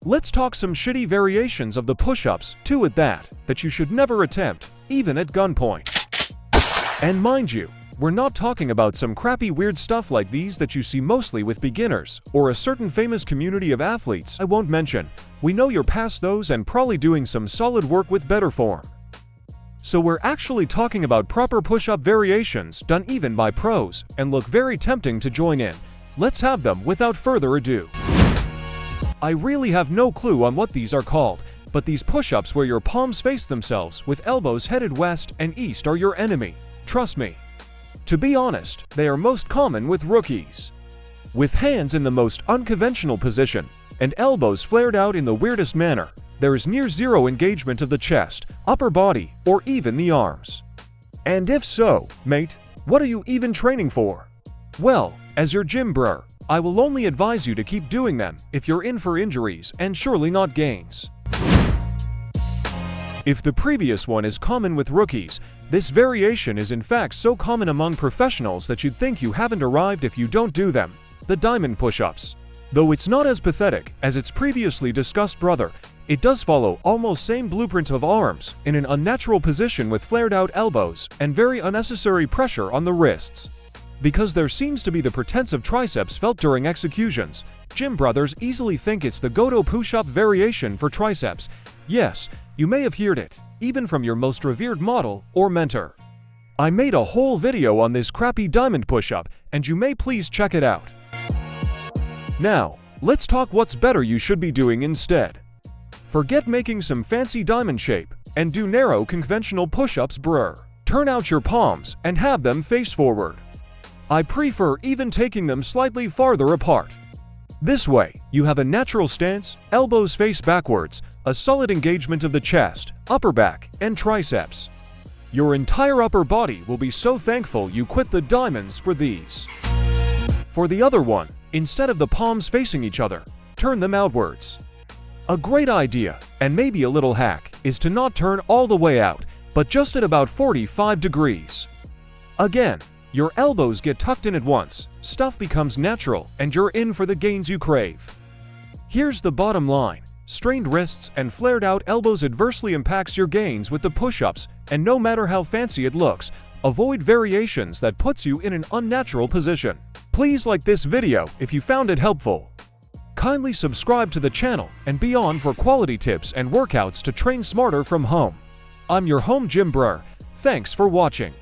Let's talk some shitty variations of the push-ups, two at that you should never attempt, even at gunpoint. And mind you, we're not talking about some crappy weird stuff like these that you see mostly with beginners, or a certain famous community of athletes I won't mention. We know you're past those and probably doing some solid work with better form. So we're actually talking about proper push-up variations done even by pros, and look very tempting to join in. Let's have them without further ado. I really have no clue on what these are called, but these push-ups where your palms face themselves with elbows headed west and east are your enemy. Trust me. To be honest, they are most common with rookies. With hands in the most unconventional position, and elbows flared out in the weirdest manner, there is near zero engagement of the chest, upper body, or even the arms. And if so, mate, what are you even training for? Well, as your gym brer, I will only advise you to keep doing them if you're in for injuries and surely not gains. If the previous one is common with rookies, this variation is in fact so common among professionals that you'd think you haven't arrived if you don't do them, the diamond push-ups. Though it's not as pathetic as its previously discussed brother, it does follow almost same blueprint of arms in an unnatural position with flared out elbows and very unnecessary pressure on the wrists. Because there seems to be the pretense of triceps felt during executions, gym brothers easily think it's the go-to push-up variation for triceps. Yes, you may have heard it, even from your most revered model or mentor. I made a whole video on this crappy diamond push-up, and you may please check it out. Now, let's talk what's better you should be doing instead. Forget making some fancy diamond shape, and do narrow conventional push-ups brr. Turn out your palms and have them face forward. I prefer even taking them slightly farther apart. This way, you have a natural stance, elbows face backwards, a solid engagement of the chest, upper back, and triceps. Your entire upper body will be so thankful you quit the diamonds for these. For the other one, instead of the palms facing each other, turn them outwards. A great idea, and maybe a little hack, is to not turn all the way out, but just at about 45 degrees. Again, your elbows get tucked in at once, stuff becomes natural, and you're in for the gains you crave. Here's the bottom line. Strained wrists and flared out elbows adversely impacts your gains with the push-ups, and no matter how fancy it looks, avoid variations that puts you in an unnatural position. Please like this video if you found it helpful. Kindly subscribe to the channel and be on for quality tips and workouts to train smarter from home. I'm your home gym brer. Thanks for watching.